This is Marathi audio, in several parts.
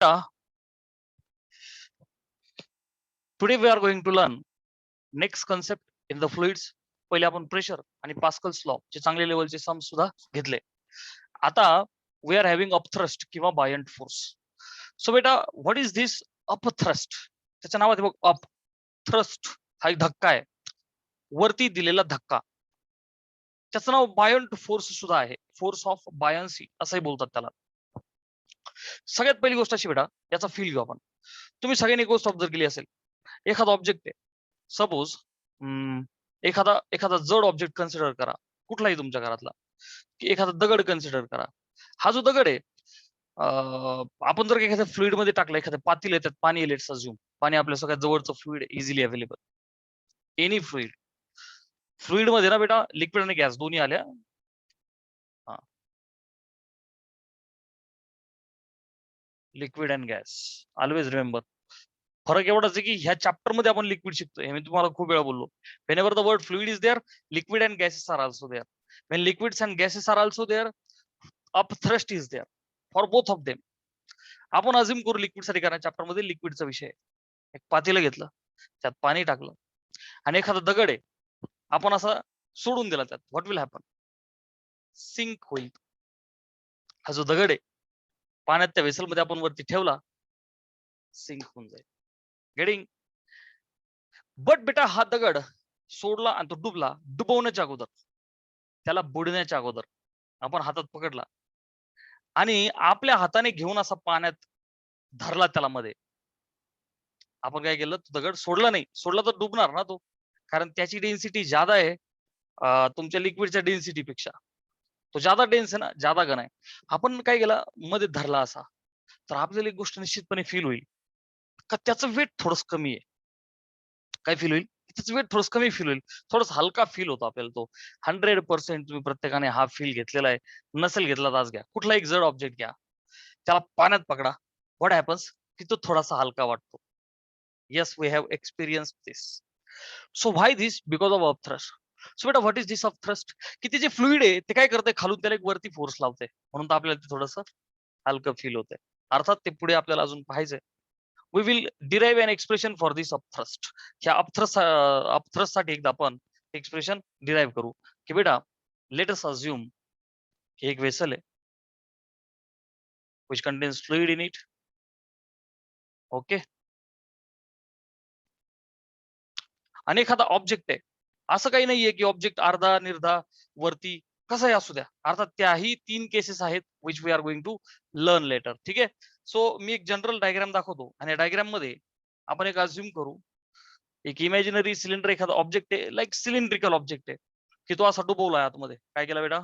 बेटा today we are going to learn next concept in the fluids. पहिले आपण प्रेशर आणि पास्कल्स लॉ चे चांगले लेवलचे सम सुद्धा घेतले. आता वी आर हॅव्हिंग अपथ्रस्ट किंवा बायंट फोर्स. सो बेटा व्हॉट इज दिस अपथ्रस्ट? त्याच्या नावात बघ अप थ्रस्ट हा एक धक्का आहे, वरती दिलेला धक्का. त्याचं नाव बायंट फोर्स सुद्धा आहे, फोर्स ऑफ बायन्सी असंही बोलतात त्याला. सगळ्यात पहिली गोष्ट अशी बेटा, याचा फील घेऊ आपण. तुम्ही सगळ्यांनी एक गोष्ट ऑब्झर्व केली असेल, एखादा ऑब्जेक्ट आहे, सपोज एखादा जड ऑब्जेक्ट कन्सिडर करा, कुठलाही तुमच्या घरातला, की एखादा दगड कन्सिडर करा. हा जो दगड आहे, आपण जर एखाद्या फ्लुइड मध्ये टाकला, एखाद्या पातेल्यात त्यात पाणी येईल, लेट्स अज्युम पाणी आपल्या सगळ्यात जवळचं fluid, easily available any fluid. Fluid मध्ये ना बेटा लिक्विड आणि गॅस दोन्ही आल्या. Liquid and gas, always remember. फरक एवढाच आहे की ह्या चॅप्टर मध्ये आपण लिक्विड शिकतोय, हे मी तुम्हाला खूप वेळा बोललो. Whenever the word fluid is there, liquid and gases are also there. When liquids and gases are also there, upthrust is there for both of them. आपण अज्युम करू लिक्विड साठी, कारण चॅप्टर मध्ये लिक्विडचा विषय आहे. एक पातेलं घेतलं, त्यात पाणी टाकलं आणि एखादा दगड आहे आपण असा सोडून दिला त्यात, व्हॉट विल हॅपन? सिंक होईल. हा जो दगड आहे पाण्यात त्या वेसल मध्ये आपण वरती ठेवला, सिंक होऊन जाईल. गेटिंग? बट बेटा हा दगड सोडला आणि तो डुबला, डुबवण्याच्या अगोदर, त्याला बुडण्याच्या अगोदर आपण हातात पकडला आणि आपल्या हाताने घेऊन असा पाण्यात धरला त्याला मध्ये, आपण काय केलं, तो दगड सोडला नाही. सोडला तर डुबणार ना तो, कारण त्याची डेन्सिटी ज्यादा आहे तुमच्या लिक्विडच्या डेन्सिटी पेक्षा. तो ज्यादा डेन्स आहे ना, ज्यादा घन आहे. आपण काय केलं, मध्ये धरला असा, तर आपल्याला एक गोष्ट निश्चितपणे फील होईल का त्याचं वेट थोडस कमी आहे. काय फील होईल? त्याचं वेट थोडस कमी फील होईल, थोडस हलका फील होतो आपल्याला तो. 100% तुम्ही प्रत्येकाने हा फील घेतलेला आहे. नसेल घेतला तर आज घ्या, कुठला एक जड ऑब्जेक्ट घ्या, त्याला पाण्यात पकडा, व्हॉट हॅपन्स, की तो थोडासा हलका वाटतो. Yes, we have experience this. So why this? Because of upthrust. So बेटा व्हॉट इज दिस अपथ्रस्ट? की ते जे फ्लुइड आहे ते काय करते, खालून त्याला एक वरती फोर्स लावते, म्हणून तर आपल्याला ते थोडस हलकं फील होतंय. अर्थात ते पुढे आपल्याला अजून पाहायचंय. We will derive an expression for this upthrust. ह्या अपथ्रस्ट साठी एकदा आपण एक्सप्रेशन डिराइव्ह करू, की बेटा लेट अस अज्युम हे एक वेसल आहे which contains fluid in it. Okay. आणि एखादा ऑब्जेक्ट आहे, असं काही नाहीये की ऑब्जेक्ट अर्धा निर्धा वरती कसंही असू द्या. अर्थात त्याही 3 केसेस आहेत which we are going to learn later. ठीक आहे. सो मी एक जनरल डायग्राम दाखवतो आणि या डायग्राम मध्ये आपण एक अज्युम करू, एक इमॅजिनरी सिलेंडर एखादा ऑब्जेक्ट आहे, लाईक सिलेंड्रिकल ऑब्जेक्ट आहे, की तो असा डुबवलाय आतमध्ये. काय केला बेटा?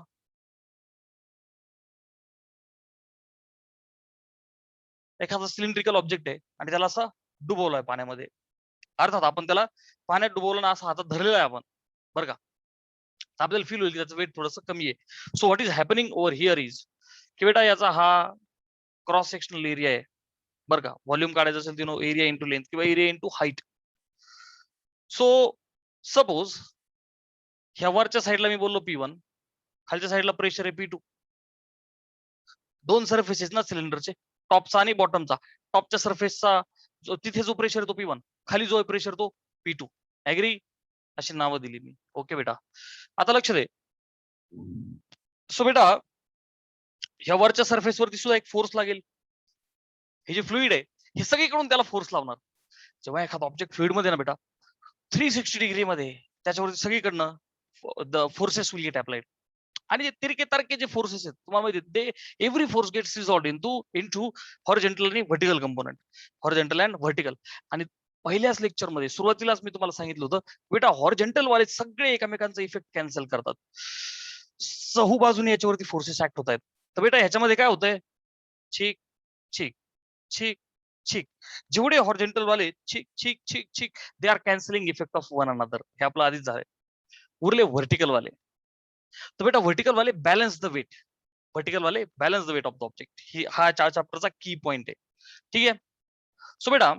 एखादा सिलेंड्रिकल ऑब्जेक्ट आहे आणि त्याला असं डुबवलाय पाण्यामध्ये. अर्थात आपण त्याला पाण्यात डुबवलं ना, असं हातात धरलेलं आहे आपण, बरं का, आपल्याला फील होईल की त्याचं वेट थोडंसं कमी आहे. So what is happening over here is की बेटा याचा हा क्रॉस सेक्शनल एरिया आहे, बरं का. व्हॉल्यूम काढायचं असेल तर एरिया इंटू लेंथ किंवा area into height. So suppose ह्या वरच्या साईडला मी बोललो P1, खालच्या साईडला प्रेशर आहे P2. दोन सरफेसेस ना सिलेंडरचे, टॉपचा आणि बॉटमचा. टॉपच्या सरफेसचा तिथे जो प्रेशर तो P1, खाली जो प्रेशर तो P2. ऍग्री? अशी नावं दिली मी. ओके बेटा, आता लक्ष दे. सो बेटा ह्या वरच्या सरफेसवरती सुद्धा एक फोर्स लागेल. हे जे फ्लुइड आहे हे सगळीकडून त्याला फोर्स लावणार. जेव्हा एखादा ऑब्जेक्ट फ्लुइड मध्ये ना बेटा 360 डिग्री मध्ये त्याच्यावरती सगळीकडनं the forces will get applied. आणि जे तिरके तारके जे फोर्सेस आहेत तुम्हाला माहिती आहे, ते every force gets resolved into horizontal आणि vertical component. Horizontal and vertical. आणि पहिल्याच लेक्चर मध्ये सुरुवातीलाच मी तुम्हाला सांगितलं होतं बेटा हॉरिझॉन्टल वाले सगळे एकमेकांचा इफेक्ट कॅन्सल करतात, चहू बाजूने याच्यावरती फोर्सेस ऍक्ट होत आहेत. तर बेटा ह्याच्यामध्ये काय होतंय, छिक छिक छिक छिक, जेवढे हॉरिझॉन्टल वाले छिक छिक छिक छिक, they are cancelling effect of one another. हे आपलं आधीच झालंय. उरले व्हर्टिकल वाले. तर बेटा व्हर्टिकल वाले बॅलन्स द वेट. व्हर्टिकल वाले balance the weight of the object. ही हा चॅप्टरचा की पॉइंट आहे. ठीक आहे. सो बेटा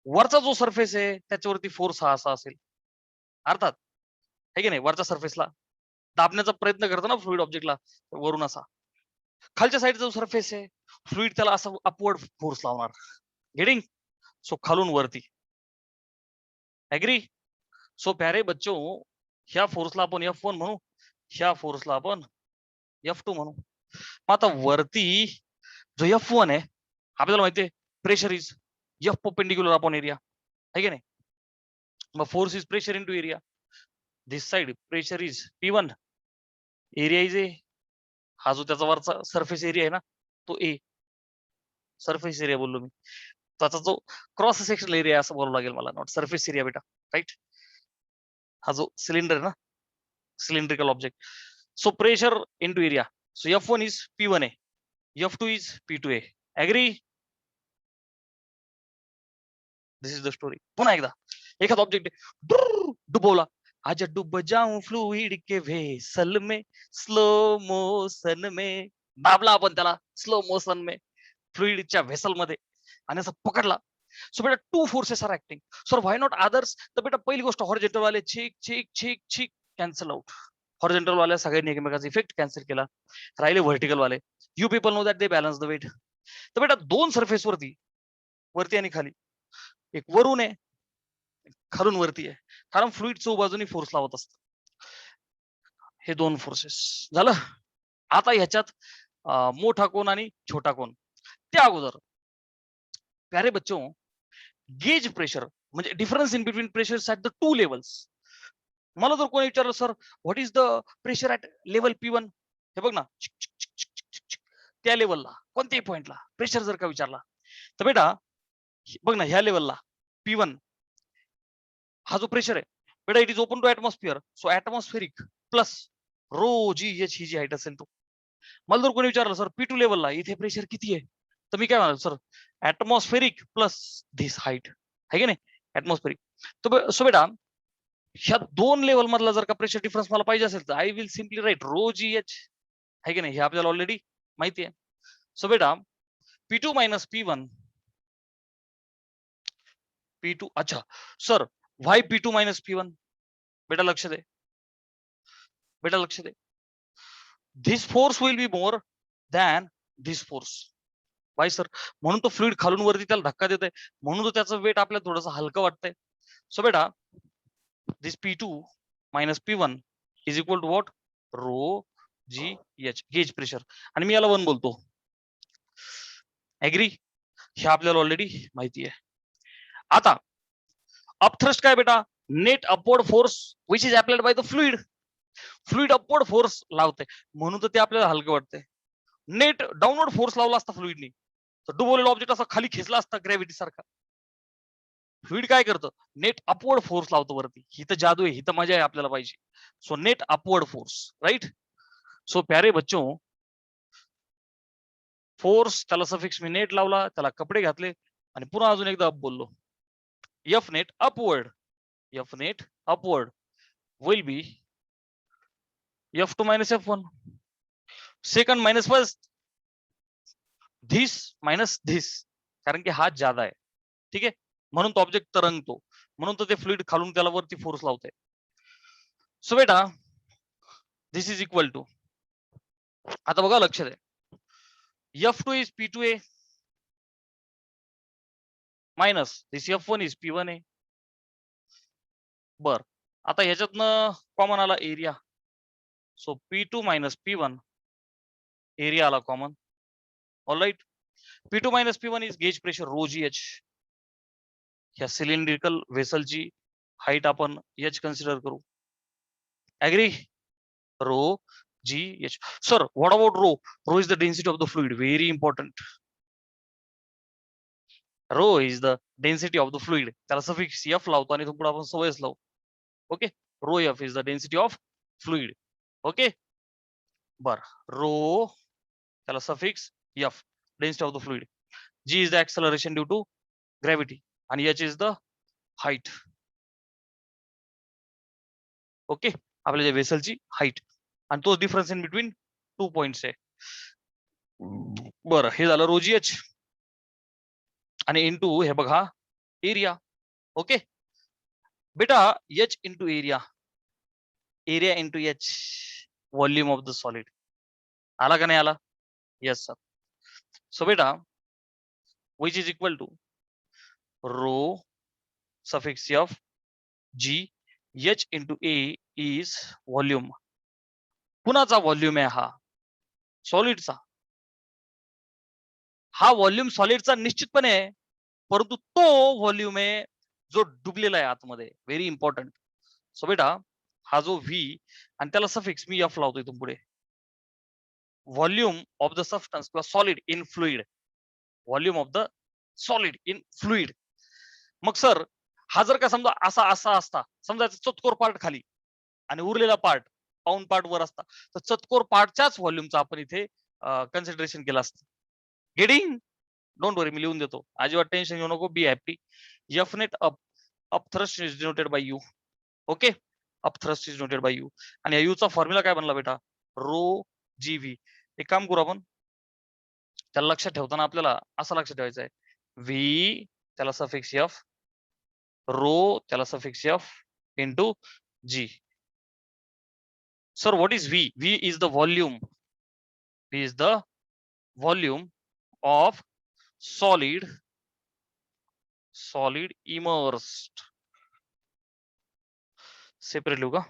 वरचा जो सरफेस आहे त्याच्यावरती फोर्स हा असा असेल. अर्थात आहे की नाही, वरच्या सरफेसला दाबण्याचा प्रयत्न करतो ना फ्लुइड ऑब्जेक्टला वरून असा, खालच्या साईडचा जो सरफेस आहे फ्लुइड त्याला असं अपवर्ड फोर्स लावणार. गेटिंग? सो खालून वरती. ऍग्री? सो प्यारे बच्चो, ह्या फोर्सला आपण F1 म्हणू, ह्या फोर्सला आपण F2 म्हणू. मग आता वरती जो F1 आहे आपल्याला माहितीये pressure is F perpendicular upon area, आहे की नाही? मग force is pressure into area. This side pressure is P1, area is a. हा जो त्याचा वरचा सरफेस एरिया आहे ना तो ए, सरफेस एरिया बोललो मी. त्याचा जो क्रॉस सेक्शनल एरिया असं बोलावं लागेल मला, नॉट सरफेस एरिया बेटा, राईट? हा जो सिलेंडर आहे ना, cylindrical object. So pressure into area. So F1 is P1A, F2 is P2A. Agree? This is the story. पुन्हा एकदा एखादा ऑब्जेक्ट डुबवला, आज डुब जाऊं फ्लुइड के वेसल में स्लो मोशन में. दाबला आपण त्याला स्लो मोशन में फ्लुइडच्या व्हेसल मध्ये आणि असं पकडला. सो बेटा two forces are acting. Sir why not others? तर बेटा पहिली गोष्ट हॉरिझॉन्टल वाले छिक छिक छिक छिक कॅन्सल आउट. हॉरिझॉन्टल वाल्या सगळ्यांनी एकमेकांचा इफेक्ट कॅन्सल केला. राहिले व्हर्टिकल वाले. You people know that they balance the weight. तर बेटा दोन सरफेस वरती आणि खाली, एक वरून आहे खालून वरती आहे, कारण फ्लुइड चौ बाजूनी फोर्स लावत असत. हे दोन फोर्सेस झालं. आता ह्याच्यात मोठा कोण आणि छोटा कोण. त्या अगोदर प्यारे बच्चो, गेज प्रेशर म्हणजे difference in between pressures at the two levels. मला जर कोणी विचारलं sir what is the pressure at level P1, हे बघ ना त्या लेवलला कोणत्याही पॉइंटला प्रेशर जर का विचारला तर बेटा बघ ना ह्या लेवलला P1 हा जो प्रेशर आहे बेटा it is open to atmosphere. So atmospheric plus ρGH ही जी हाईट असेल तो. मला जर कोणी विचारलं सर P2 लेवलला इथे प्रेशर किती आहे तर मी काय म्हणाल sir atmospheric plus this height, आहे की नाही? ऍटमॉस्फेरिक. सो बेटा ह्या दोन लेवल मधला जर का प्रेशर डिफरन्स मला पाहिजे असेल तर I will simply right ρGH, आहे की नाही? हे आपल्याला ऑलरेडी माहिती आहे. सो बेटा P2 मायनस P1, P2 अच्छा सर व्हाय P2 मायनस P1? बेटा लक्ष दे, बेटा लक्ष दे. This force will be more than this force. Why sir? म्हणून तो फ्लुइड खालून वरती त्याला धक्का देत आहे, म्हणून तो त्याचं वेट आपल्याला थोडंसं हलकं वाटतंय. सो बेटा this P2 minus P1 is equal to what? ρGH, gauge pressure. आणि मी याला 1 बोलतो. ऍग्री? हे आपल्याला ऑलरेडी माहिती आहे. आता अपथ्रस्ट काय बेटा? Net upward force which is applied by the fluid. Fluid upward force लावते म्हणून तर ते आपल्याला हलकं वाटतंय. नेट डाऊनवर्ड फोर्स लावला असता फ्लुइडनी तर डुबवलेला ऑब्जेक्ट असा खाली खेचला असता ग्रॅव्हिटी सारखा. फ्लुइड काय करतं? नेट अपवर्ड फोर्स लावतो वरती. ही तर जादू आहे, ही तर मजा आहे आपल्याला पाहिजे. So net upward force, right? So प्यारे बच्चो, फोर्स त्याला सफिक्स मी नेट लावला, त्याला कपडे घातले आणि पुन्हा अजून एकदा अप बोललो. F net upward, F net upward will be F2 minus F1. Second minus first, this minus this, कारण की हा ज्यादा आहे. ठीक आहे, म्हणून तो ऑब्जेक्ट तरंगतो, म्हणून तो ते फ्लुइड खालून त्याला वरती फोर्स लावते. सो बेटा दिस इज इक्वल टू, आता बघा लक्ष द्या, F2 is P2A minus this F1 is P1A. बर, आता ह्याच्यातनं कॉमन आला area. So P2 minus P1, area आला common. Alright. P2 minus P1 is gauge pressure ρGH. ह्या सिलेंड्रिकल व्हेसलची हाईट आपण H कन्सिडर करू. Agree? ρGH. Sir what about rho? Rho is the density of the fluid. Very important. Rho is the density of the fluid. त्याला सफिक्स F लावतो आणि पुढे आपण सवयच लावू. Okay, rho F is the density of fluid. Okay, बर, रो त्याला suffix F, density of the fluid. G is the acceleration due to gravity आणि H is the height. Okay, आपल्या जे वेसलची हाईट आणि तो difference in between two points आहे. बरं, हे झालं ρGH आणि इंटू हे बघा एरिया. ओके बेटा, H into area, area into H, volume of the solid. आला का नाही आला? Yes, sir. So beta, which is equal to rho suffix of G H into A is volume. कुणाचा व्हॉल्यूम आहे हा? सॉलिडचा. हा व्हॉल्यूम सॉलिडचा निश्चितपणे आहे, परंतु तो व्हॉल्यूम आहे जो डुबलेला आहे आतमध्ये. Very important. सो बेटा, हा जो व्ही आणि त्याला सफिक्स मी एफ लावतो इथून पुढे. व्हॉल्यूम ऑफ द सबस्टन्स किंवा solid in fluid. Volume of the solid in fluid. मग सर, हा जर का समजा असा असा असता, समजा चतकोर पार्ट खाली आणि उरलेला पार्ट पाऊंड पार्ट वर असता, तर चतकोर पार्टच्याच व्हॉल्यूमचा आपण इथे कन्सिडरेशन केलं असतं. गेटिंग? डोंट वरी, मी लिहून देतो. अजिबात टेन्शन घेऊ नको. Be happy. F net upthrust is denoted by U. Okay, upthrust is denoted by U. आणि या यूचा फॉर्म्युला काय बनला बेटा? Rho g V. एक काम करू आपण, त्याला लक्षात ठेवताना आपल्याला असं लक्षात ठेवायचं आहे, व्ही त्याला सफिक्स एफ, रो त्याला suffix F into g. Sir, what is V? V is the volume. V is the volume of solid immersed. Separate लिहू का?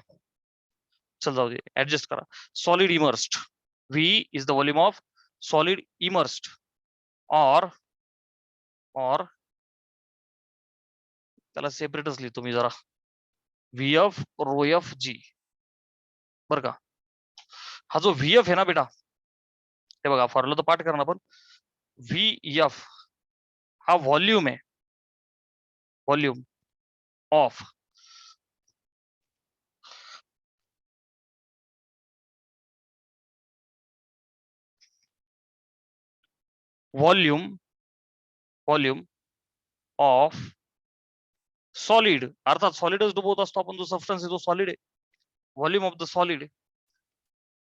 चल जाऊ दे, ऍडजस्ट करा. Solid immersed. V is the volume of solid immersed or त्याला सेपरेटच लिहितो मी जरा. VF rho F g. बर का? हा जो VF आहे ना बेटा, हे बघा फॉर्म्युला तर पाठ करा ना आपण. VF हा व्हॉल्यूम आहे, volume of volume of solid. अर्थात सॉलिडच डुबवत असतो आपण, जो सबस्टन्स आहे तो सॉलिड आहे. Volume of the solid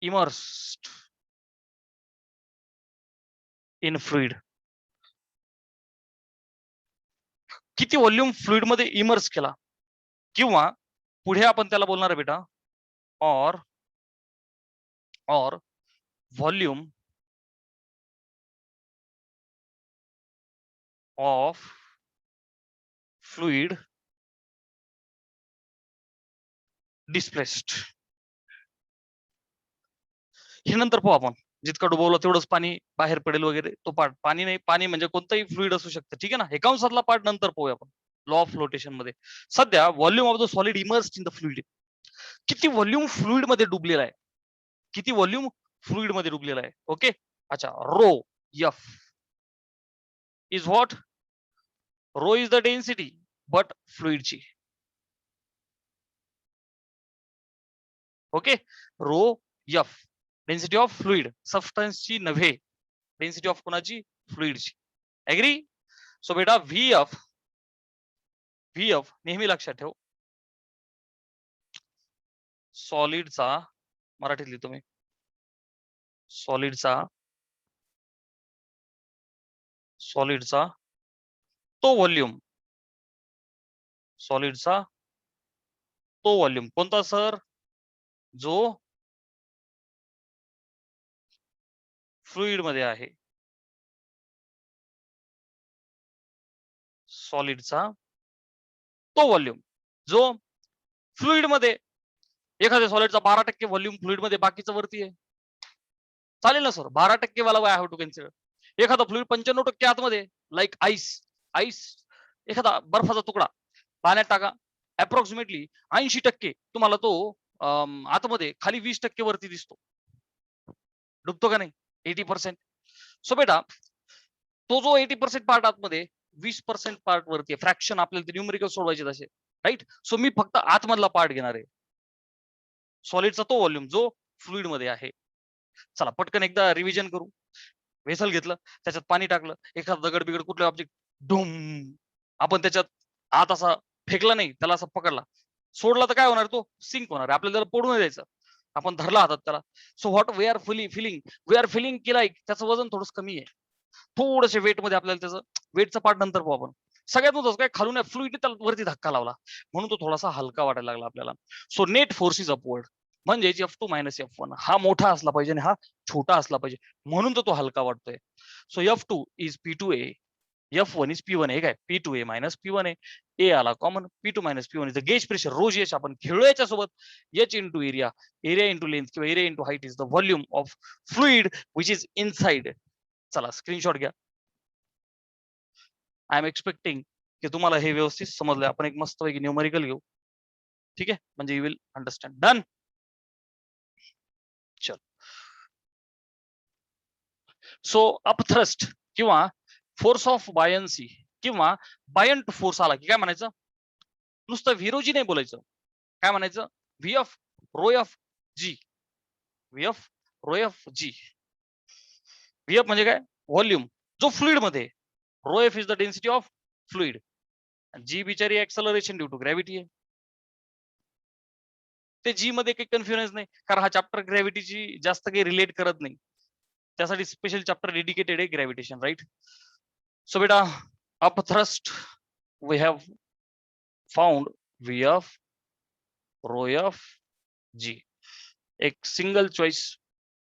immersed in fluid. किती व्हॉल्यूम फ्लुइड मध्ये इमर्स केला, किंवा पुढे आपण त्याला बोलणार आहे बेटा और व्हॉल्यूम ऑफ फ्लुइड डिस्प्लेस्ड. हे नंतर पाहू आपण. जितकं डुबवलं तेवढंच पाणी बाहेर पडेल वगैरे, तो पार्ट. पाणी नाही, पाणी म्हणजे कोणताही फ्लुइड असू शकतं, ठीक आहे ना. एकांशातला पार्ट नंतर पाहूया आपण लॉ ऑफ फ्लोटेशन मध्ये. सध्या volume of the solid immersed in the fluid. किती व्हॉल्यूम फ्लुइड मध्ये डुबलेला आहे, किती व्हॉल्यूम फ्लुइड मध्ये डुबलेला आहे. ओके, अच्छा. Rho F is what? Rho is the density but फ्लुइडची. Okay, rho F density of fluid, सबस्टन्सची नव्हे, डेन्सिटी ऑफ कोणाची? फ्लुइडची. एग्री? सो बेटा व्हीएफ नेहमी लक्षात ठेव, सॉलिडचा, मराठीत लिहितो मी, सॉलिडचा तो व्हॉल्यूम, सॉलिडचा तो व्हॉल्यूम कोणता सर? जो फ्लुइड मध्ये आहे. सॉलिडचा तो व्हॉल्यूम जो फ्लुइड मध्ये, एखाद्या सॉलिडचा 12% व्हॉल्यूम फ्लुइड मध्ये, बाकीचं वरती आहे, चालेल ना सर? 12% वाला आय हॅव टू कन्सिडर. एखादा फ्लुइड 95% आतमध्ये, लाईक आईस, एखादा बर्फाचा तुकडा पाण्यात टाका, अप्रॉक्सिमेटली 80% तुम्हाला तो आतमध्ये, खाली 20% वरती दिसतो. डुबतो का नाही? 80%. सो बेटा, तो जो 80% पार्ट आतमध्ये, 20% पार्ट वरती आहे. फ्रॅक्शन आपल्याला न्यूमेरिकल सोडवायचे तसे, राईट? सो मी फक्त आतमधला पार्ट घेणार आहे, सॉलिडचा तो व्हॉल्यूम जो फ्लुइड मध्ये आहे. चला पटकन एकदा रिव्हिजन करू. वेसल घेतलं, त्याच्यात पाणी टाकलं, एखादा दगड बिगड कुठले ऑब्जेक्ट डुम, आपण त्याच्यात आत असा फेकला नाही, त्याला असा पकडला, सोडला तर काय होणार? तो सिंक होणार. आपल्याला त्याला पडू नाही द्यायचं, आपण धरला हातात त्याला. So what we are feeling की लाईक त्याचं वजन थोडंसं कमी आहे, थोडंसे वेट मध्ये. आपल्याला त्याचं वेटचा पार्ट नंतर पाहू आपण. सगळ्यात महत्त्वाचं काय, खालून फ्लुइड त्याला वरती धक्का लावला, म्हणून तो थोडासा हलका वाटायला लागला आपल्याला. So net force is upward. म्हणजेच F2 मायनस F1 हा मोठा असला पाहिजे आणि हा छोटा असला पाहिजे, म्हणून तो हलका वाटतोय. So F2 is P2A, F1 is P1A. काय P2A मायनस P1A, ए आला common, P2 minus P1 is the gauge pressure. रोज एच आपण खेळू याच्यासोबत. H into area, area into length किंवा area into height is the volume of fluid which is inside. चला स्क्रीनशॉट घ्या. आय एम एक्सपेक्टिंग की तुम्हाला हे व्यवस्थित समजलंय. आपण एक मस्तपैकी न्यूमरिकल घेऊ, ठीक आहे, म्हणजे यू विल अंडरस्टँड. डन. चल, सो अपथ्रस्ट किंवा फोर्स ऑफ बायन्सी किंवा बायंट फोर्स आला की काय म्हणायचं? नुसतं व्हिरोजी नाही बोलायचं. काय म्हणायचं? V of rho F G. V of rho F G. V F म्हणजे काय? व्हॉल्यूम जो फ्लुइड मध्ये. Rho F is the density of fluid. G बिचारी एक्सेलरेशन ड्यू टू ग्रॅव्हिटी आहे. ते जी मध्ये काही कन्फ्युजन नाही, कारण हा चॅप्टर ग्रॅव्हिटीची जास्त काही रिलेट करत नाही. त्यासाठी स्पेशल चॅप्टर डेडिकेटेड आहे ग्रॅव्हिटेशन, राईट? सो बेटा, upthrust we have found V of rho F g. एक सिंगल चॉइस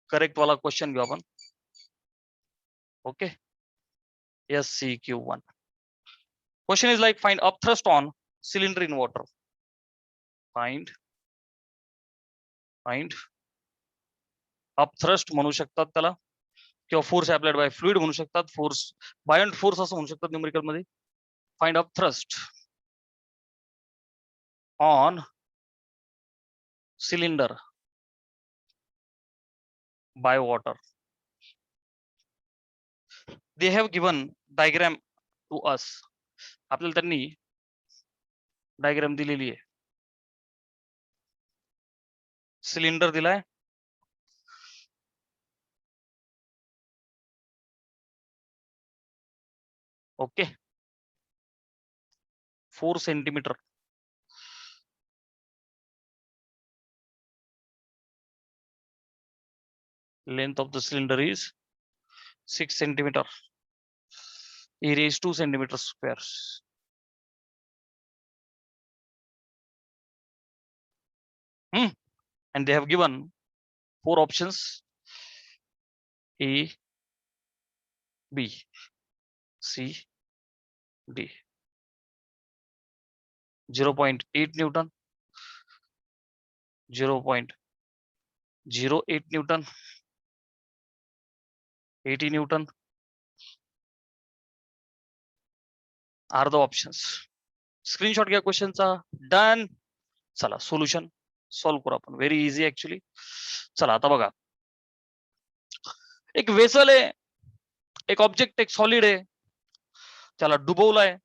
करेक्ट वाला क्वेश्चन घेऊ आपण. Okay, SCQ1 question is like find upthrust on cylinder in water. Find upthrust म्हणू शकतात त्याला, किंवा फोर्स अप्लाइड बाय फ्लुइड म्हणू शकतात, फोर्स बायंट फोर्स असं म्हणू शकतात न्यूमेरिकल मध्ये. Find upthrust on cylinder by water. They have given diagram to us. आपल्याला त्यांनी डायग्राम दिलेली आहे. सिलेंडर दिलाय, okay, 4 centimetre. Length of the cylinder is 6 centimeter. Area is 2 centimeters square. And they have given 4 options: A, B, C, D. 0.8 Newton, 0.08 Newton, 80 Newton are the options. Screenshot घ्या क्वेश्चनचा. डन. चला सोल्युशन सॉल्व्ह करू आपण. Very easy actually. चला आता बघा, एक वेसल आहे, एक ऑब्जेक्ट, एक सॉलिड आहे, त्याला डुबवलाय.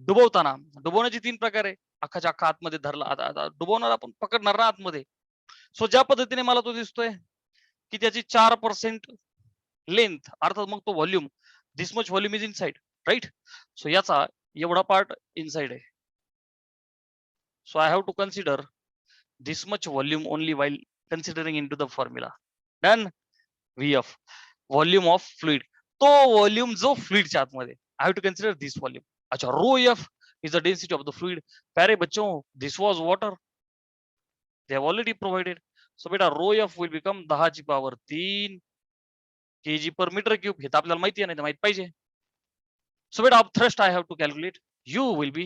डुबवताना डुबवण्याचे 3 प्रकार आहे. अख्खाच्या अख्खा आतमध्ये धरला, आता डुबवणार आपण, पकडणार ना आतमध्ये. सो ज्या पद्धतीने मला तो दिसतोय की त्याची 4% लेंथ, अर्थात मग तो volume, this much volume is inside, right? So याचा एवढा पार्ट इनसाइड आहे. So I have to consider this much volume only while considering into the formula. Done. VF volume of fluid, तो व्हॉल्यूम जो फ्लुइडच्या आतमध्ये. I have to consider this volume. अच्छा, rho F is the density of the fluid. प्यारे बच्चों, this was water, they have already provided. So बेटा rho F will become 10⁻³ kg per meter cube. हे तर आपल्याला माहिती आहे, नाही तर माहित पाहिजे. सो बेटा upthrust I have to calculate. U will be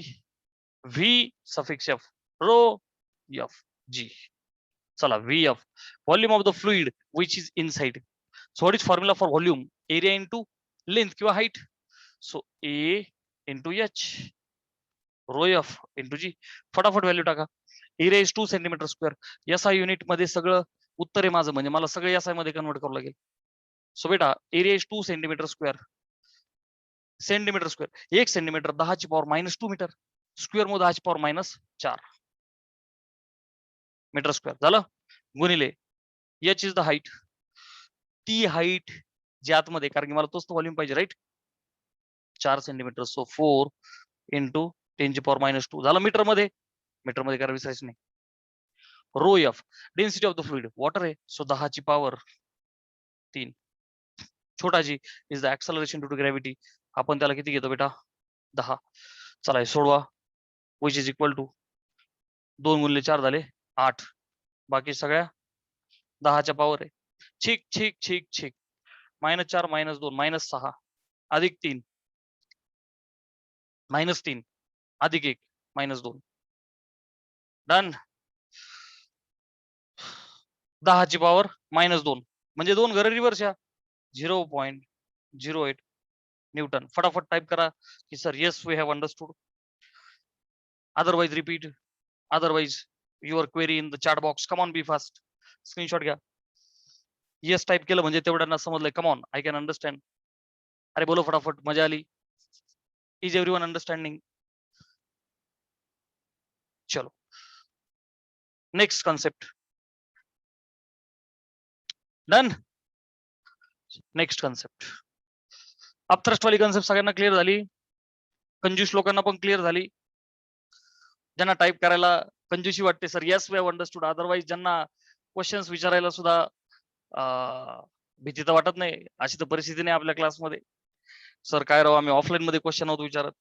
V suffix F rho F G. चला, VF volume of the fluid which is inside. So what is formula for volume? Area into length किंवा height. So A into H rho F into G. फटाफट व्हॅल्यू टाका. Area is 2 centimetre square. SI unit मध्ये सगळं उत्तर आहे माझं, म्हणजे मला सगळं SI मध्ये कन्वर्ट करावं लागेल. सो बेटा area is 2 centimetre square. Centimetre square 1 centimetre 10⁻² metre. Square मध्ये 10⁻⁴ मीटर स्क्वेअर झालं. गुणिले H इज द हाईट. ती हाईट जी आतमध्ये, कारण की मला तोच तो व्हॉल्यूम पाहिजे, राईट? 4 सेंटीमीटर. सो 4 इंटू 10⁻² झालं मीटर मध्ये. मीटर मध्ये करा, विसरायचं नाही. Rho F density of the fluid, water आहे, सो 10⁻³ छोटा G is the acceleration due to gravity. आपण त्याला किती घेतो बेटा? 10. चला हे सोडवा, विच इज इक्वल टू 2 × 4 झाले 8. बाकी सगळ्या 10च्या पॉवर आहे. ठीक ठीक ठीक ठीक. -4 -2 -6 अधिक 3 -3 अधिक 1 -2 डन. 10ची पॉवर -2 म्हणजे 2 घरं रिव्हर्स या 0.08 न्यूटन. फटाफट टाइप करा की sir yes we have understood. Otherwise repeat. Otherwise your query in the chat box. Come on be fast. Screenshot घ्या. येस टाइप केलं म्हणजे तेवढ्यांना समजलंय. Come on I can understand. अरे बोलो फटाफट. मजा आली. Is everyone understanding? चलो next concept. Done. Next concept. Upthrust वाली कॉन्सेप्ट सगळ्यांना क्लिअर झाली? कंजूस लोकांना पण क्लिअर झाली? ज्यांना टाइप करायला कंजूसी वाटते sir yes we have understood. Otherwise ज्यांना क्वेश्चन्स विचारायला सुद्धा भीती तर वाटत नाही, अशी तर परिस्थिती नाही आपल्या क्लासमध्ये. सर काय राव आम्ही ऑफलाईन मध्ये क्वेश्चन नव्हतो विचारत,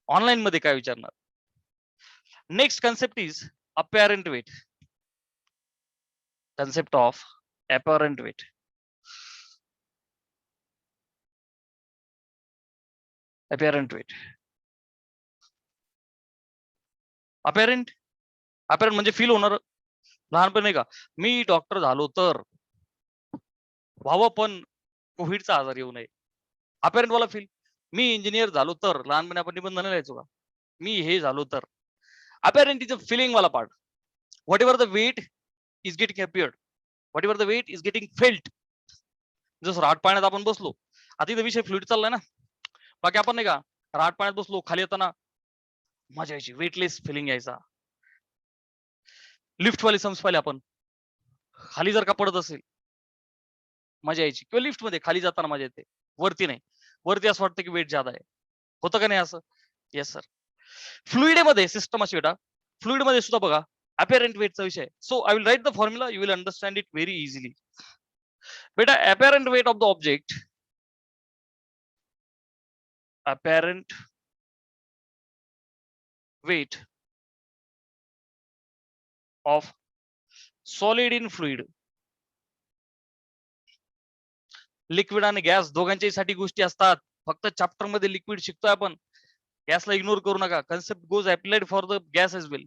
ऑनलाईन मध्ये काय विचारणार. Next concept is apparent weight. Concept of apparent weight. Apparent weight. Apparent apparent म्हणजे फील होणार. लहानपणी नाही का मी डॉक्टर झालो तर व्हावं पण कोविडचा आजार येऊ नये. अपॅरंट वाला फील. मी इंजिनियर झालो तर, लहानपणी आपण निबंध नाही लिहायचो का, मी हे झालो तर. अपॅरंट इज अ फिलिंग वाला part. Whatever the weight is getting appeared, whatever the weight is getting felt. जसं राट पाण्यात आपण बसलो, आता इथं विषय फ्लुइड चाललाय ना, बाकी आपण नाही का राट पाण्यात बसलो, खाली येताना मजा यायची, वेटलेस फिलिंग यायचा. लिफ्ट वाले सम्स पाहिले आपण, खाली जर का पडत असेल मजा यायची, किंवा लिफ्ट मध्ये खाली जाताना मजा येते, वरती नाही. वरती असं वाटतं की वेट ज्यादा आहे. होतं का नाही असं? Yes sir. फ्लुइड मध्ये सिस्टम अशी बेटा, फ्लुइड मध्ये सुद्धा बघा अपॅरंट वेटचा विषय. So I will write the formula, you will understand it very easily. बेटा apparent weight of the object, apparent weight of solid in fluid. Liquid आणि गॅस दोघांच्याही साठी गोष्टी असतात, फक्त चॅप्टर मध्ये लिक्विड शिकतोय आपण, गॅसला इग्नोर करू नका. Concept goes applied for the gas as well.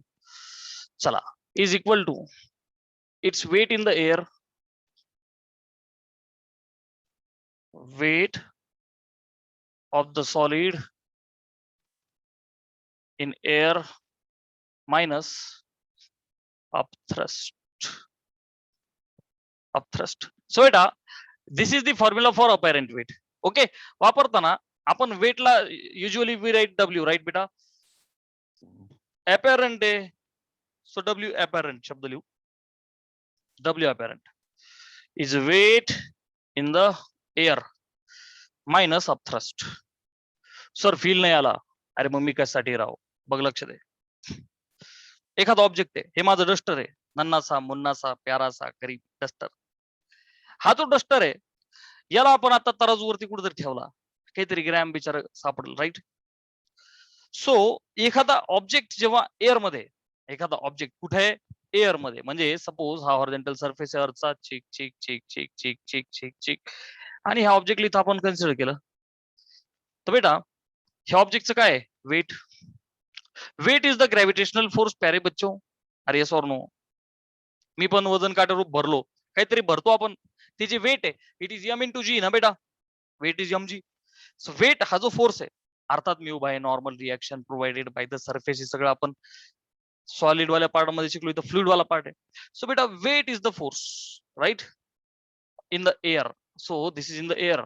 चला, is equal to its weight in the air, weight of the solid in air minus upthrust. So बेटा this is the formula for apparent weight. Okay, वापरताना आपण वेटला usually we write W, write बेटा. apparent आहे, so W apparent शब्द लिहू. W apparent is weight in the air minus upthrust. Sir feel नाही आला, अरे मग मी कशासाठी राहू. बघ लक्ष दे, एखादा ऑब्जेक्ट आहे, हे माझं डस्टर आहे, नन्नासा मुन्नासा प्यारासा गरीब डस्टर. हा जो डस्टर आहे याला आपण आता तराजूवरती कुठेतरी ठेवला, काहीतरी ग्रॅम बिचार सापडलं, राईट. सो एखादा ऑब्जेक्ट जेव्हा एअर मध्ये, एखादा ऑब्जेक्ट कुठे आहे, एअर मध्ये, म्हणजे सपोज हा हॉरिझॉन्टल सरफेस एअरचा, चिक चिक चिक चिक चिक चिक चिक चिक, आणि ह्या ऑब्जेक्टला इथं आपण कन्सिडर केलं, तर बेटा ह्या ऑब्जेक्टचं काय आहे, weight. Weight is the gravitational force. प्यारे बच्चो, अरे येस और नो. मी पण वजन काट्यावर भरलो, काहीतरी भरतो आपण, ती जी वेट आहे it is M into G ना बेटा, weight is M G. So weight हा जो फोर्स आहे, अर्थात mu by normal reaction provided by the surface, हे सगळं आपण सॉलिड वाल्या पार्ट मध्ये शिकलो, इथं फ्लुइड वाला पार्ट आहे. सो बेटा weight is the force, right, in the air. So this is in the air,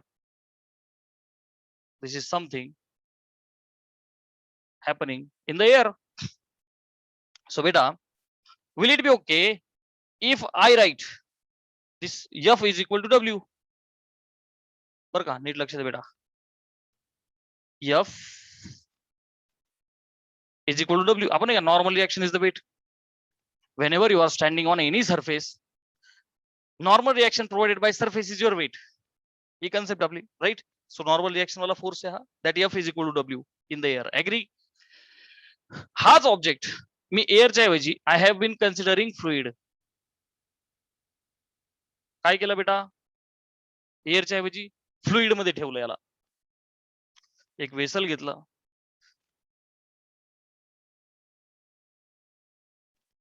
this is something happening in the air. So beta, will it be okay if I write this F is equal to W? बर का, नीट लक्ष दे बेटा. F is equal to W. आपण normal reaction is the weight. Whenever you are standing on any surface, normal reaction provided by surface is your weight. He concept आपली, right? So normal reaction वाला force है हा, that F is equal to W in the air. Agree? हाच ऑब्जेक्ट मी एअरच्या ऐवजी I have been considering fluid. काय केलं बेटा, एअरच्या ऐवजी फ्लुइड मध्ये ठेवलं याला. एक वेसल घेतलं,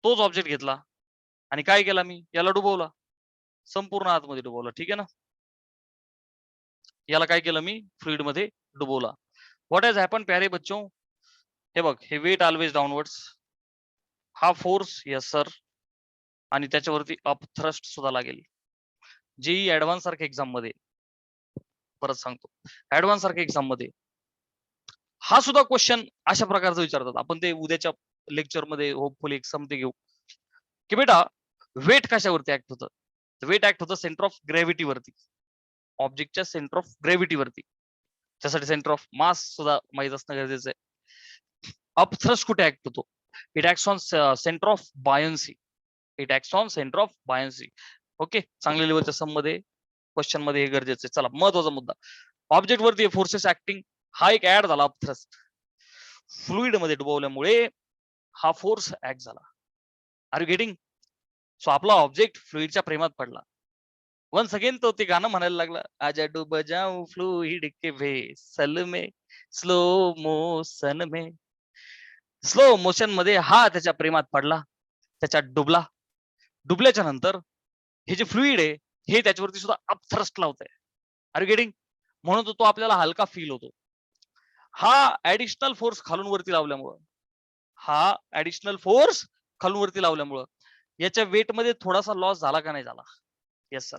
तोच ऑब्जेक्ट घेतला आणि काय केला मी, याला डुबवला, संपूर्ण आतमध्ये डुबवला. ठीक आहे ना. याला काय केलं मी, फ्लुइड मध्ये डुबवला. व्हॉट हॅज हॅपन प्यारे बच्चों, हे बघ, हे वेट ऑलवेज डाऊनवर्ड्स, हा फोर्स, यस सर, आणि त्याच्यावरती अप थ्रस्ट सुद्धा लागेल. जेई ऍडव्हान्स सारख्या एक्झाम मध्ये, परत सांगतो, ऍडव्हान्स सारख्या एक्झाम मध्ये हा सुद्धा क्वेश्चन अशा प्रकारचा विचारतात. आपण ते उद्याच्या लेक्चर मध्ये होपफुली एक्झाम ते घेऊ की बेटा वेट कशावरती ऍक्ट होतं. वेट ऍक्ट होतं सेंटर ऑफ ग्रॅव्हिटी वरती, ऑब्जेक्टच्या सेंटर ऑफ ग्रॅव्हिटी वरती. त्यासाठी सेंटर ऑफ मास सुद्धा माहित असणं गरजेचं आहे. अपथ्रस्ट कुठे ऍक्ट होतो, it acts on centre of buoyancy, it acts on centre of buoyancy. Okay, चांगल्या लेवलच्या सम मध्ये क्वेश्चन मध्ये हे गरजेचं आहे. चला, महत्वाचा मुद्दा, ऑब्जेक्ट वरती फोर्सेस ऍक्टिंग, हा एक ऍड झाला अपथ्रस्ट. फ्लुइड मध्ये डुबवल्यामुळे हा फोर्स ऍक्ट झाला. Are you getting. सो आपला ऑब्जेक्ट फ्लुइडच्या प्रेमात पडला. वन्स अगेन तो ते गाणं म्हणायला लागला, आजा डूब जाऊं फ्लुइड के वेसल में, स्लो मोशन में. स्लो मोशन मध्ये हा त्याच्या प्रेमात पडला, त्याच्यात डुबला. डुबल्याच्या नंतर हे जे फ्लुइड आहे हे त्याच्यावरती सुद्धा अपथ्रस्ट लावत आहे. Are you getting. म्हणून तो आपल्याला हलका फील होतो. हा ऍडिशनल फोर्स खालून वरती लावल्यामुळं, हा ऍडिशनल फोर्स खालून वरती लावल्यामुळं याच्या वेट मध्ये थोडासा लॉस झाला का नाही झाला. Yes sir.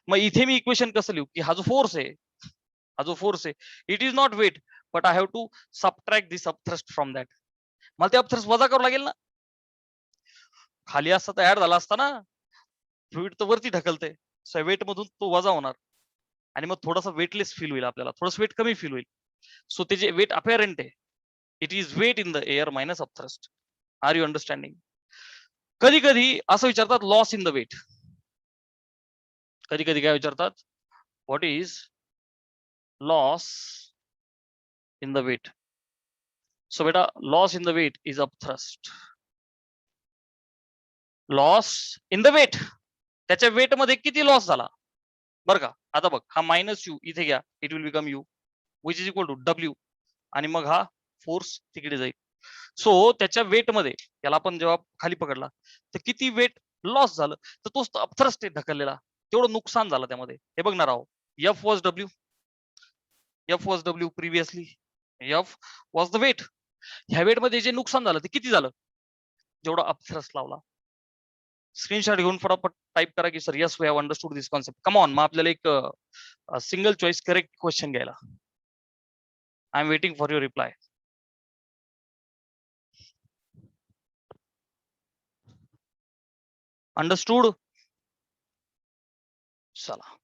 मग इथे मी इक्वेशन कसं लिहू की हा जो फोर्स आहे, हा जो फोर्स आहे, it is not weight but I have to subtract this upthrust from that. मला ते अपथ्रस्ट वजा करावं लागेल ना. खाली असता तर ऍड झाला असता ना, फ्लुइड तर वरती ढकलते, सो वेट मधून तो वजा होणार आणि मग थोडासा वेटलेस फील होईल आपल्याला, थोडंसं वेट कमी फील होईल. सो ते जे वेट अपेरंट आहे, it is weight in the air minus upthrust. Are you understanding. कधी कधी असं विचारतात लॉस इन द वेट. कधी कधी काय विचारतात, what is loss in the weight. So बेटा, loss in the weight is upthrust. Loss in the weight, त्याच्या वेट मध्ये किती लॉस झाला बरं का. आता बघ, हा मायनस यू इथे घ्या, it will become U which is equal to W, आणि मग हा फोर्स तिकडे जाईल. सो त्याच्या वेट मध्ये, त्याला आपण जेव्हा खाली पकडला तर किती वेट लॉस झालं, तर तोच अपथ्रस्ट ढकललेला, तेवढं नुकसान झालं त्यामध्ये. हे बघणार आहोत, F was W, F was W previously, F was the weight. ह्या वेट मध्ये जे नुकसान झालं ते किती झालं, जेवढा अपथ्रस्ट लावला. स्क्रीनशॉट घेऊन फटाफट टाइप करा की sir yes we have understood this concept. Come on, मग आपल्याला एक सिंगल चॉईस करेक्ट क्वेश्चन घ्यायला. I am waiting for your reply. Understood. चला,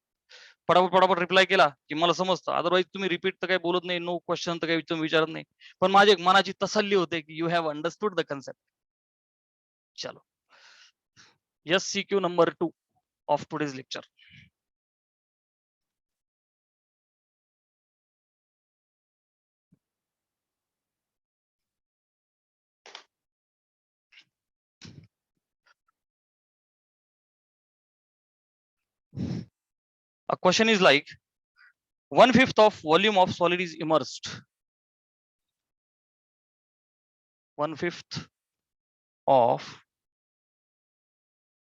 पटापट पटापट रिप्लाय केला की मला समजतं. अदरवाईज तुम्ही रिपीट तर काही बोलत नाही, नो क्वेश्चन तर काही तुम्ही विचारत नाही, पण माझी एक मनाची तसल्ली होते की you have understood the concept. चलो, yes CQ number 2 of today's lecture. A question is like 1/5 of volume of solid is immersed. 1/5 of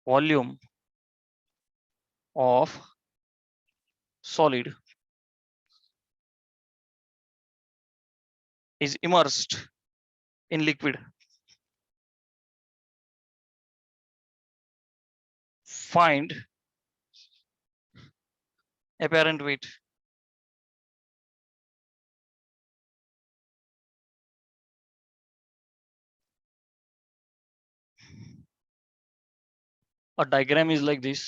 volume of solid is immersed in liquid. Find apparent weight. A diagram is like this.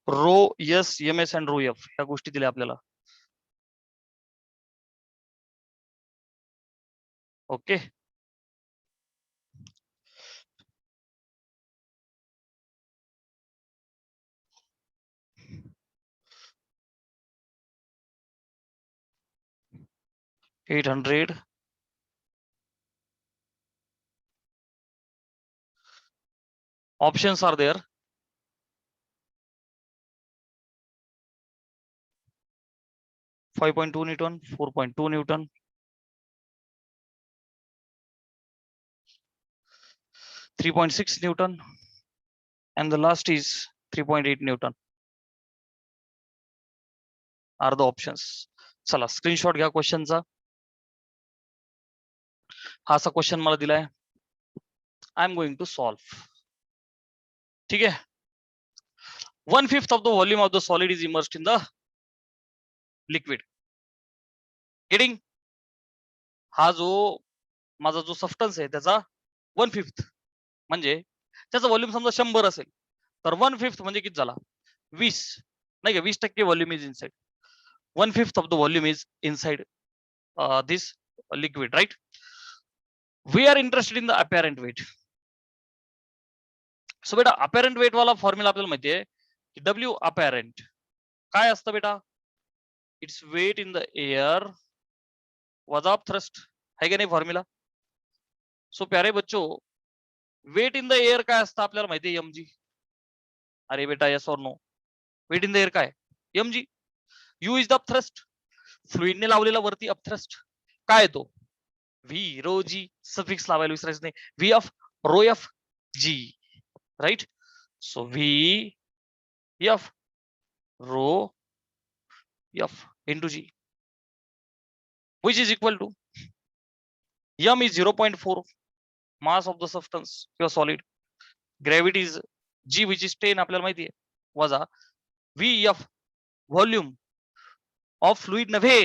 Rho S M S and rho F ह्या गोष्टी दिल्या आपल्याला. ओके, 800 options are there. (5.2 Newton, 4.2 Newton, 3.6 Newton, and the last is 3.8 Newton are the options. चला स्क्रीनशॉट घ्या क्वेश्चनचा. हा असा क्वेश्चन मला दिलाय. I am going to solve. ठीक आहे. 1/5 of the volume of the solid is immersed in the liquid. Getting? हा जो माझा जो सबस्टन्स आहे त्याचा 1/5 म्हणजे त्याचा व्हॉल्यूम समजा 100 असेल तर 1/5 म्हणजे किती झाला 20 नाही का 20% volume is inside 1/5 of the volume is inside this liquid right. We are interested in the apparent weight. So बेटा अपॅरंट वेट वाला फॉर्म्युला आपल्याला माहिती आहे की डब्ल्यू अपॅरंट काय असतं बेटा it's weight in the air वजा ऑफ थ्रस्ट है का नाही फॉर्म्युला. सो प्यारे बच्चो वेट इन द एअर काय असतं आपल्याला माहिती आहे mg. अरे बेटा यस और no weight in the air काय mg. U is the upthrust फ्लुइडने लावलेला वरती अपथ्रस्ट काय तो व्ही रो जी सफिक्स लावायला विसरायचं नाही V of rho F g right. So V F rho F into g which is equal to m is 0.4 mass of the substance किंवा solid. Gravity is g which is 10 आपल्याला माहिती आहे वजा vf व्हॉल्यूम ऑफ फ्लुइड नव्हे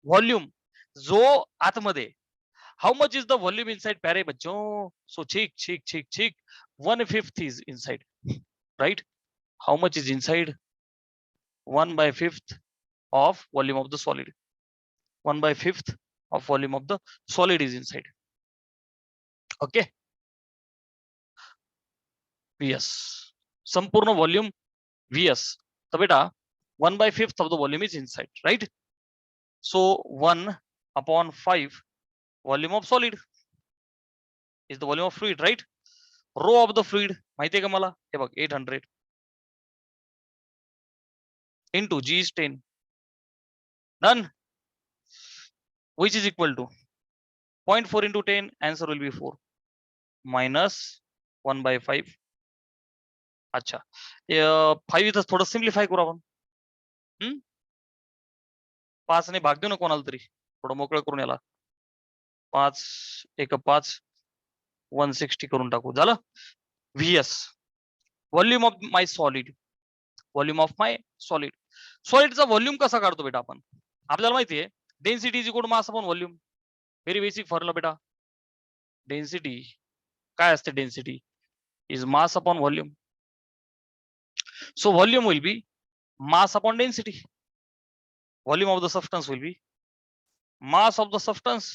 व्हॉल्यूम जो आतमध्ये. How much is the volume inside प्यारे बच्चों. सो ठीक 1/5 is inside right. How much is inside 1/5 of volume of the solid. 1/5 of volume of the solid is inside. Okay. Vs संपूर्ण व्हॉल्यूम Vs तर बेटा 1/5 of the volume is inside right. So 1/5 volume of solid is the volume of fluid right. Rho of the fluid माहिती आहे का मला हे बघ 800 into g is 10 done which is equal to 0.4 into 10 answer will be 4 minus 1/5. अच्छा 5 इथं थोडं सिम्प्लिफाय करू आपण 5 ने भाग देऊ ना कोणाला तरी थोडं मोकळं करून याला 5 एक 5 160 करून टाकू झालं. Vs volume of my solid volume of my solid. सॉलिडचा व्हॉल्यूम कसा काढतो बेटा आपण आपल्याला माहिती आहे density is equal to mass upon volume. Very basic formula बेटा. डेन्सिटी काय असते density is mass upon volume. So volume will be mass upon density. Volume of the substance will be mass of the substance.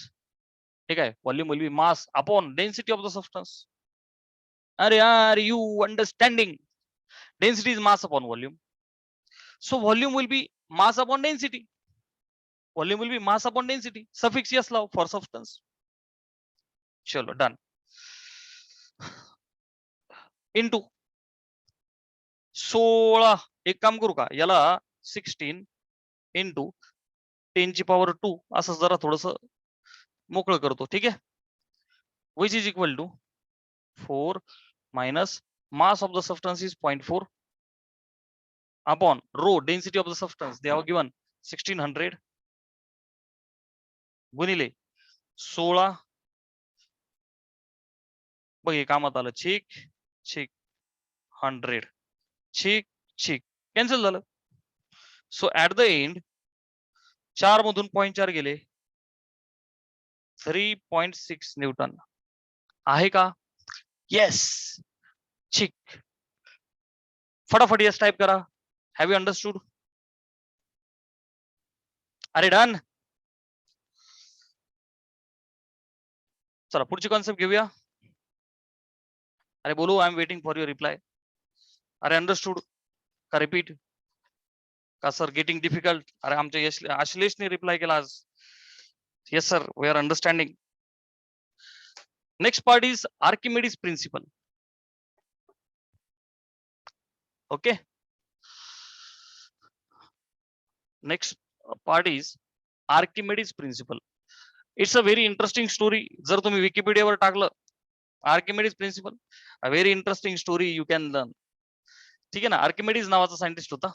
ठीक आहे volume will be mass upon density of the substance. अरे यार you understanding density is mass upon volume. So volume will be mass upon density. Volume will be mass upon density. Suffix yes लाव for substance. चलो done. Into 16 एक काम करू का याला 16 into 10 ची power 2 असं जरा थोडस मोकळं करतो ठीक आहे. Which is equal to 4 minus mass of the substance is 0.4 upon rho density of the substance they have given 1600 गुणिले 16 बघ हे कामात आलं छिक 100 छिक कॅन्सल झालं. सो ऍट द एंड 4 मधून 0.4 गेले 3.6 न्यूटन आहे का. येस छिक फटाफट येस टाइप करा. Have you understood. अरे डन. चला पुढची कॉन्सेप्ट घेऊया. अरे बोलू I am waiting for your reply. अरे अंडरस्टूड का रिपीट का सर गेटिंग डिफिकल्ट. अरे आमच्या आश्लेषने रिप्लाय केला आज Yes, sir. We are understanding. Next part is Archimedes principle. Okay. Next part is Archimedes principle. It's a very interesting story. जर तुम्ही विकिपीडियावर टाकलं Archimedes principle, a very interesting story you can learn. ठीक आहे ना. आर्किमेडीज नावाचा सायंटिस्ट होता.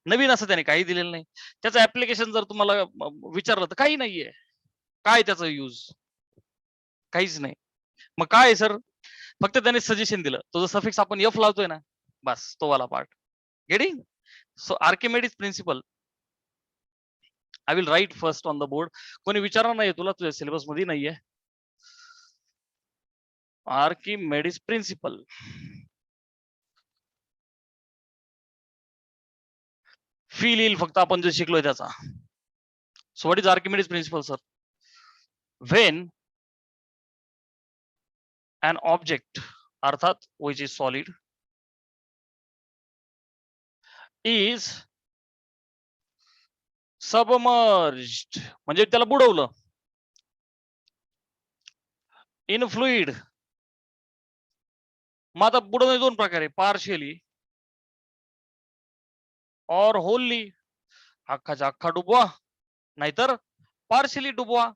नवीन असं त्याने काही दिलेलं नाही. त्याचं ऍप्लिकेशन जर तुम्हाला विचारलं तर काही नाहीये. काय त्याचा यूज? काहीच नाही. मग काय सर? फक्त त्याने सजेशन दिलं. तो जो सफिक्स आपण एफ लावतोय ना, बस तो वाला part. Getting? So Archimedes principle I will write first on the board. कोणी विचारणार नाही तुला, तुझ्या सिलेबस मध्ये नाहीये. आर्किमेडीज प्रिन्सिपल. फील येईल फक्त आपण जे शिकलोय त्याचा. So what is Archimedes principle sir? When an object अर्थात which is solid is submerged म्हणजे त्याला बुडवलं in fluid. मग आता बुडवणे दोन प्रकारे, पार्शियली और होलली. अख्खाच्या अख्खा डुबवा नाहीतर पार्शियली डुबवा.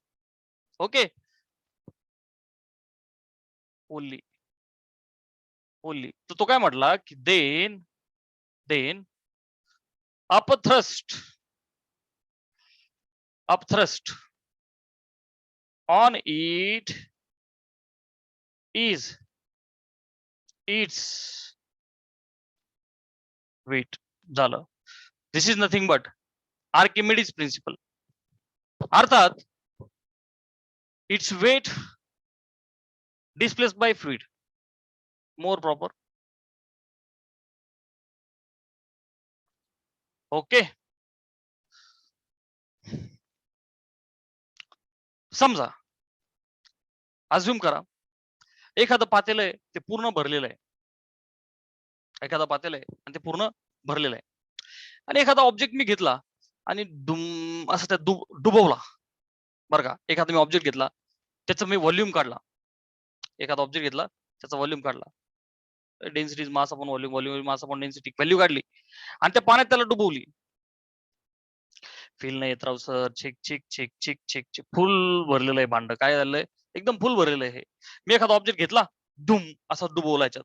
ओके. होलली होलली. तर तो काय म्हटला की then upthrust on it is its weight. झालं. This is nothing but Archimedes principle. अर्थात it's weight displaced by fluid. More proper. Okay. समजा अज्युम करा एखादं पातेलं आहे ते पूर्ण भरलेलं आहे. एखादं पातेलं आहे आणि ते पूर्ण भरलेलं आहे. आणि एखादा ऑब्जेक्ट मी घेतला आणि दुम असं त्या डुबवला. बरं का. एखादा मी ऑब्जेक्ट घेतला त्याचं मी व्हॉल्यूम काढला. एखादा ऑब्जेक्ट घेतला त्याचा व्हॉल्यूम काढला. Density mass upon volume, volume मास अपॉन डेन्सिटी व्हॅल्यू काढली आणि त्या पाण्यात त्याला डुबवली. फील नाही येत राव सर. चिक चिक चिक चिक चिक चिक फुल भरलेलं आहे भांड. काय झालंय? एकदम फुल भरलेलं आहे. मी एखादा ऑब्जेक्ट घेतला धुम असा डुबवला याच्यात.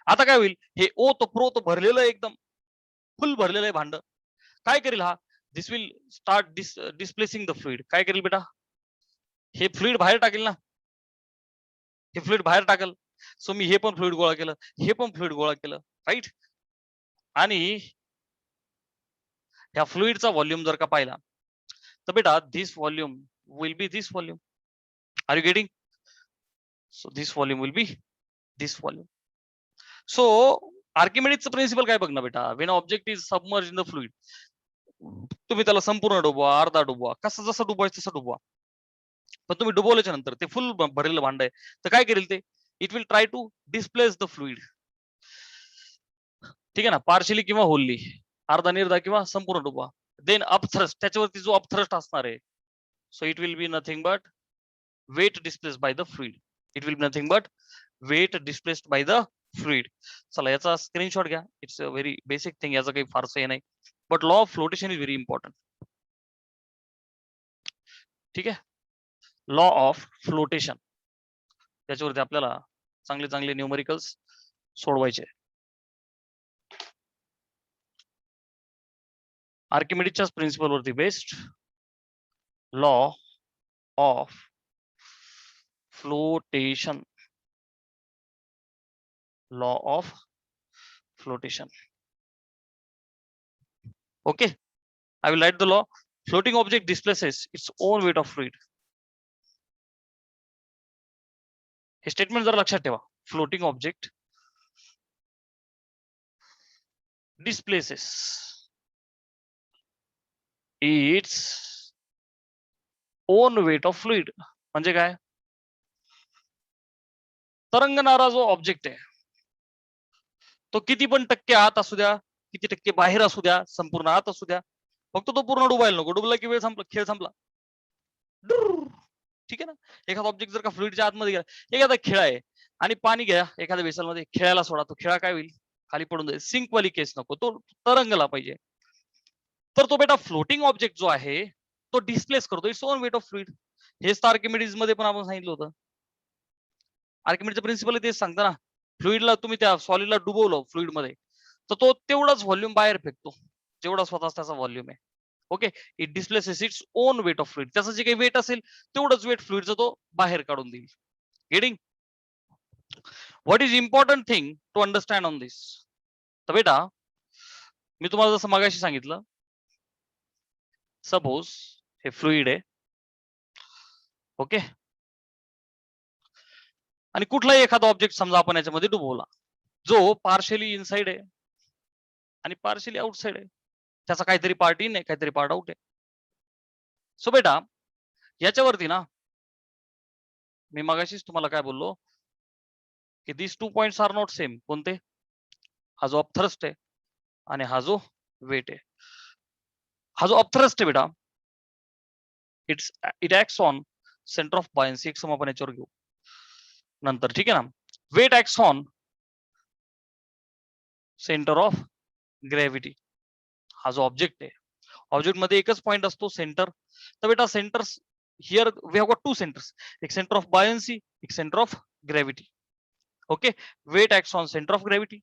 आता काय होईल? हे ओ तो प्रो तो भरलेलं आहे, एकदम फुल भरलेलं आहे भांड. काय करेल हा? This will start displacing the fluid. काय करेल बेटा? हे फ्लुइड बाहेर टाकेल ना. हे फ्लुइड बाहेर टाकेल. सो मी हे पण फ्लुइड गोळा केलं, हे पण फ्लुइड गोळा केलं, राईट. आणि ह्या फ्लुइडचा व्हॉल्यूम जर का पाहिला तर बेटा this volume will be this volume. Are you getting? So this volume will be this volume. So आर्किमेडीजचं प्रिन्सिपल काय बघ ना बेटा. When object is submerge in the fluid, तुम्ही त्याला संपूर्ण डुबवा, अर्धा डुबवा, कसं जसं डुबवायचं तसं डुबवा. पण तुम्ही डुबवल्याच्या नंतर ते फुल भरलेलं भांड आहे तर काय करेल ते? It will try to displace the fluid. ठीक आहे ना. पार्शियली किंवा होलली, अर्धा निर्धा किंवा संपूर्ण डुबवा. देन अपथ्रस्ट, त्याच्यावरती जो अपथ्रस्ट असणार आहे. So it will be nothing but weight displaced by the fluid. It will be nothing but weight displaced by the fluid. चला याचा स्क्रीनशॉट घ्या. It's a very basic thing. याचं काही फारसं हे नाही. But law of flotation is very important. ठीक आहे. लॉ ऑफ फ्लोटेशन त्याच्यावरती आपल्याला चांगले चांगले न्यूमरिकल्स सोडवायचे. आर्किमेडीजच्या प्रिन्सिपल वरती based law of flotation. Law of flotation. Okay, I will write the law. Floating object displaces its own weight of fluid. हे स्टेटमेंट जरा लक्षात ठेवा. Floating object displaces its own weight of fluid. म्हणजे काय? तरंगणारा जो ऑब्जेक्ट आहे तो किती पण टक्के आत असू द्या, किती टक्के बाहेर असू द्या, संपूर्ण आत असू द्या, फक्त तो पूर्ण डुबायला नको. डुबला की वेळ संपला, खेळ संपला. ठीक आहे ना. एखादा ऑब्जेक्ट जर का फ्लुइडच्या आतमध्ये गेला, एखादा खिळा आहे आणि पाणी घ्या एखाद्या वेसलमध्ये, खेळायला सोडा, तो खेळा काय होईल, खाली पडून जाईल. सिंक वाली केस नको, तो तरंगला पाहिजे. तर तो बेटा फ्लोटिंग ऑब्जेक्ट जो आहे तो डिस्प्लेस करतो its own weight of fluid. हेच तर आर्किमिडीज मध्ये पण आपण सांगितलं होतं. आर्किमिडीचं प्रिन्सिपल तेच सांगतं ना, फ्लुइडला तुम्ही त्या सॉलिडला डुबवलं फ्लुइड मध्ये तर तो तेवढाच व्हॉल्यूम बाहेर फेकतो जेवढा स्वतःच त्याचा व्हॉल्यूम आहे. Okay, it displaces its own weight of fluid. त्याचं जे काही वेट असेल तेवढंच वेट फ्लुइडचं तो बाहेर काढून देईल. Getting? What is important thing to understand on this? तर बेटा मी तुम्हाला जसं मगाशी सांगितलं, सपोज हे फ्लुइड आहे. ओके, आणि कुठलाही एखादा ऑब्जेक्ट समजा आपण याच्यामध्ये डुबवला जो पार्शियली इनसाइड आहे आणि पार्शियली आउटसाइड आहे. त्याचा काहीतरी पार्ट इन आहे काहीतरी पार्ट आउट आहे. सो बेटा याच्यावरती ना मी मगाशीच तुम्हाला काय बोललो की दिस 2 पॉइंट्स आर नॉट सेम. कोणते? हा जो अपथ्रस्ट आहे आणि हा जो वेट आहे. हा जो अपथ्रस्ट आहे बेटा it acts on centre of buoyancy. एक सम आपण याच्यावर घेऊ नंतर, ठीक आहे ना. Weight acts on centre of gravity. हा जो ऑब्जेक्ट आहे, ऑब्जेक्ट मध्ये एकच पॉइंट असतो सेंटर. तर बेटा centre here we have got 2 centres, एक सेंटर ऑफ बायन्सी, एक centre of gravity. Okay, weight acts on centre of gravity,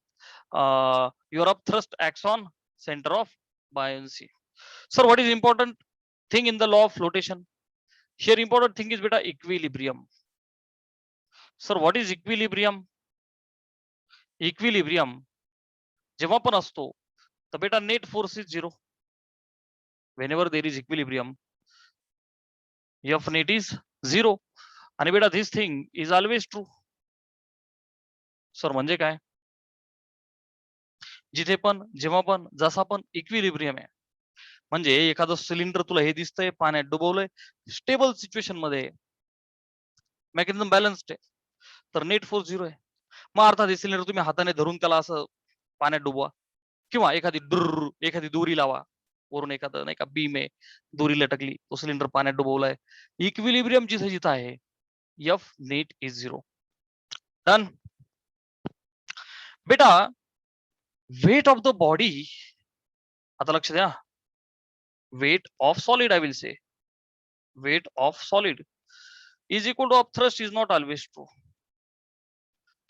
your upthrust acts on center of buoyancy. Sir, what is important thing in the law of flotation? Here important thing is beta equilibrium. Sir, what is equilibrium? Equilibrium जेव्हा पण असतो तर बेटा net force is 0. whenever there is equilibrium f net is 0. आणि बेटा this thing is always true. Sir म्हणजे काय? जिथे पण जेव्हा पण जसा पण इक्विलिब्रियम आहे, म्हणजे एखादं सिलेंडर तुला हे दिसतंय पाण्यात डुबवलंय, स्टेबल सिच्युएशन मध्ये मेकॅनिझम बॅलन्स्ड आहे, तर नेट फोर्स 0 आहे. मग अर्थात हे सिलेंडर तुम्ही हाताने धरून त्याला असं पाण्यात डुबवा किंवा एखादी दोरी लावा वरून, एखादं नाही का बीम आहे दोरी लटकली, तो सिलेंडर पाण्यात डुबवलाय, इक्विलिब्रियम जिथे जिथं आहे एफ नेट इज 0. डन. बेटा वेट ऑफ द बॉडी, आता लक्ष द्या, weight of solid I will say, weight of solid is equal to upthrust is not always true.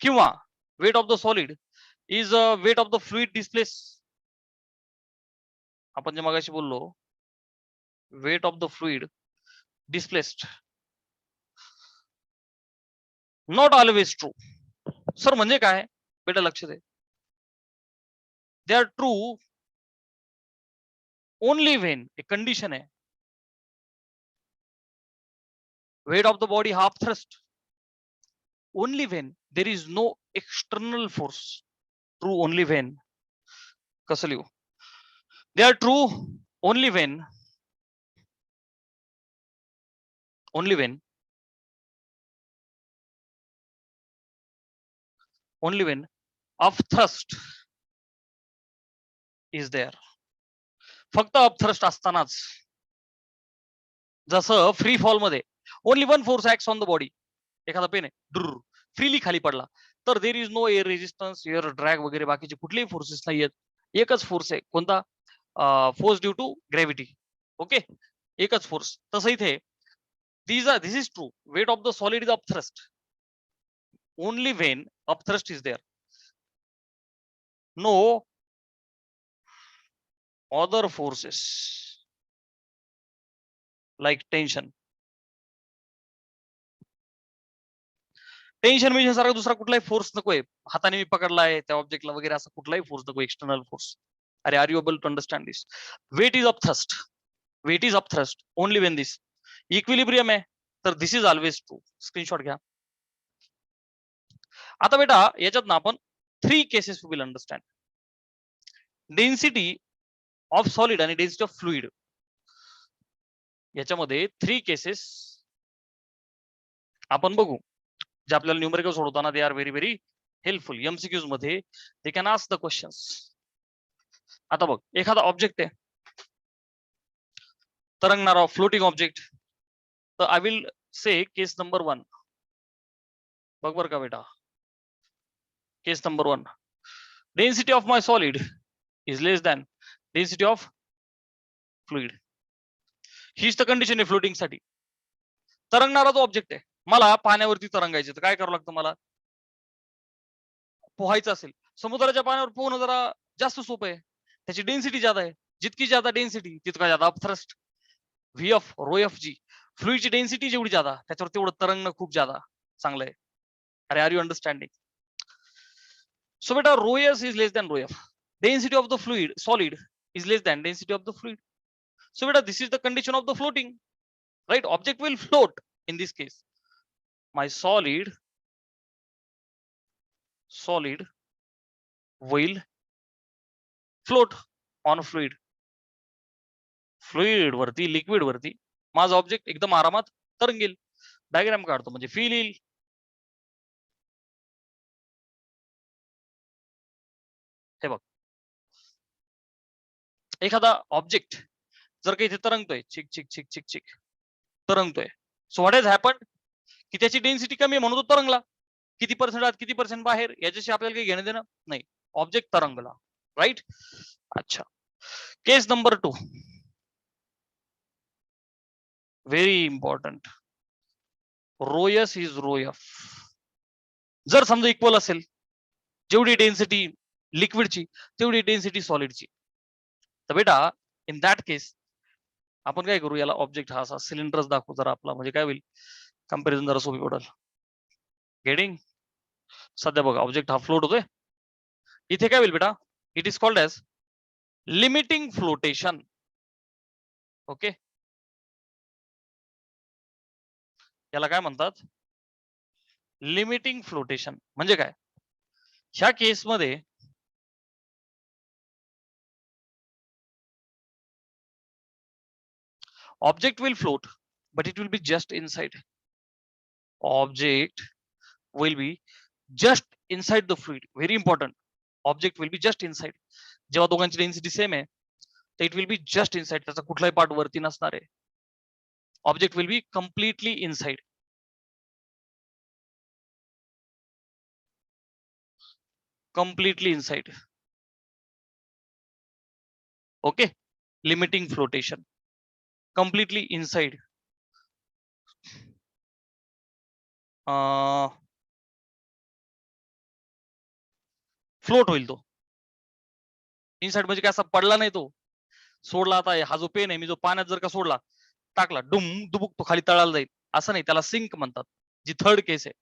किंवा weight of the solid is weight of the fluid displaced. आपण जे मगाशी बोललो weight of the fluid displaced, not always true. Sir म्हणजे काय बेटा लक्ष दे, they are true only when एक कंडिशन आहे, weight of the body half thrust only when there is no external force. True only when, कसं लिहू, they are true only when upthrust is there. फक्त अपथ्रस्ट असतानाच. जसं फ्री फॉल मध्ये only one force acts on the body, एखादा पेन आहे फ्रीली खाली पडला तर there is no air resistance, air drag वगैरे बाकीचे कुठलेही फोर्सेस नाही आहेत. एकच फोर्स आहे, कोणता? Force due to gravity. Okay, एकच फोर्स. तसं इथे this is true, weight of the solid is upthrust only when upthrust is there, no other forces like tension. Tension mission सारखा दुसरा कुठलाही फोर्स नकोय, हाताने मी पकडलाय त्या ऑब्जेक्टला वगैरे असा कुठलाही फोर्स नको, एक्सटर्नल फोर्स. अरे are you able to understand this? Weight is upthrust only when this equilibrium आहे, तर this is always true. Screenshot घ्या. आता बेटा याच्यात ना आपण 3 cases will understand. Density of solid आणि डेन्सिटी ऑफ फ्लुइड, याच्यामध्ये 3 केसेस आपण बघू, जे आपल्याला न्यूमेरिकल सोडवताना they are very very helpful. MCQs मध्ये they can ask the questions. आता बघ, एखादा ऑब्जेक्ट आहे तरंगणारा फ्लोटिंग ऑब्जेक्ट, तर I will say case number 1. बघ बर का बेटा, case number 1, density of my solid is less than density of fluid. हीच तर कंडिशन आहे फ्लोटिंग साठी. तरंगणारा जो ऑब्जेक्ट आहे, मला पाण्यावरती तरंगायचे, तर काय करावं लागतं मला? पोहायचं असेल समुद्राच्या पाण्यावर पोहणं जरा जास्त सोपं आहे, त्याची डेन्सिटी ज्यादा आहे. जितकी ज्यादा डेन्सिटी तितका ज्यादा thrust. V F rho F G, फ्लुइडची डेन्सिटी जेवढी ज्यादा त्याच्यावर तेवढं तरंगणं खूप ज्यादा चांगलं आहे. अरे are you understanding? So beta rho s is less than rho f. Density of the fluid solid is less than density of the fluid. So beta this is the condition of the floating, right? Object will float in this case. My solid will float on fluid. Fluid वरती, liquid वरती माझा ऑब्जेक्ट एकदम आरामात तरंगेल. डायग्राम काढतो म्हणजे फील येईल. हे बघ, एखादा ऑब्जेक्ट जर काही इथे तरंगतोय, चिक चिक चिक चिक चिक तरंगतोय, सो व्हॉट हॅज हॅपन्ड की त्याची डेन्सिटी कमी आहे म्हणून तो तरंगला. किती पर्सेंट आत किती पर्सेंट बाहेर याच्याशी आपल्याला काही घेणं देणं नाही, ऑब्जेक्ट तरंगला, राईट. अच्छा, case number 2 very important. Rho S is rho F. जर समजा इक्वल असेल, जेवढी डेन्सिटी लिक्विडची तेवढी डेन्सिटी सॉलिडची, तर बेटा इन दॅट केस आपण काय करू, याला ऑब्जेक्ट हा असा सिलेंडरच दाखवू जरा आपला, म्हणजे काय होईल कंपॅरिझन जरा सोपी पडेल. गेटिंग? सध्या बघा ऑब्जेक्ट हा फ्लोट होतोय, इथे काय होईल बेटा, it is called as limiting flotation. Okay, याला काय म्हणतात, लिमिटिंग फ्लोटेशन. म्हणजे काय, ह्या केसमध्ये object will float but it will be just inside. Object will be just inside the fluid. Very important, object will be just inside. जेव्हा दोघांची डेन्सिटी सेम आहे तर it will be just inside, त्याचा कुठलाही पार्ट वरती नसणार आहे. Object will be completely inside. completely inside. Okay, limiting flotation, completely inside. Float होईल तो. इनसाइड म्हणजे काय, असा पडला नाही तो, सोडला. आता हा जो पेन आहे, मी जो पाण्यात जर का सोडला, टाकला, डुम दुबुक तो खाली तळाला जाईल असं नाही, त्याला सिंक म्हणतात, जी थर्ड केस आहे.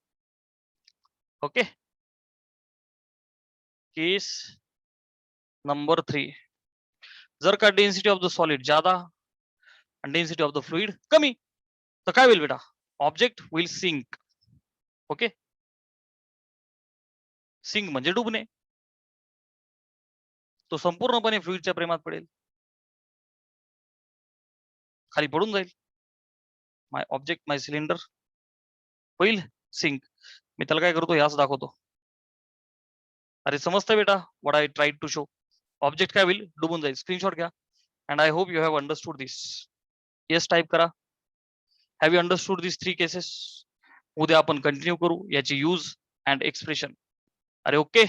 ओके, केस नंबर 3, जर का डेन्सिटी ऑफ द सॉलिड ज्यादा आणि डेन्सिटी ऑफ द फ्लुइड कमी, तर काय होईल बेटा, object will sink. Okay, sink म्हणजे डुबणे, तो संपूर्णपणे फ्लुइडच्या प्रेमात पडेल, खाली पडून जाईल. माय ऑब्जेक्ट, माय सिलेंडर होईल सिंक. मी त्याला काय करतो, याच दाखवतो. अरे समजतं बेटा what I tried to show. Object काय होईल, डुबून जाईल. स्क्रीनशॉट घ्या. And I hope you have understood this. Yes type करा. Have you understood this 3 cases? उद्या आपण कंटिन्यू करू याची यूज अँड एक्सप्रेशन. अरे ओके.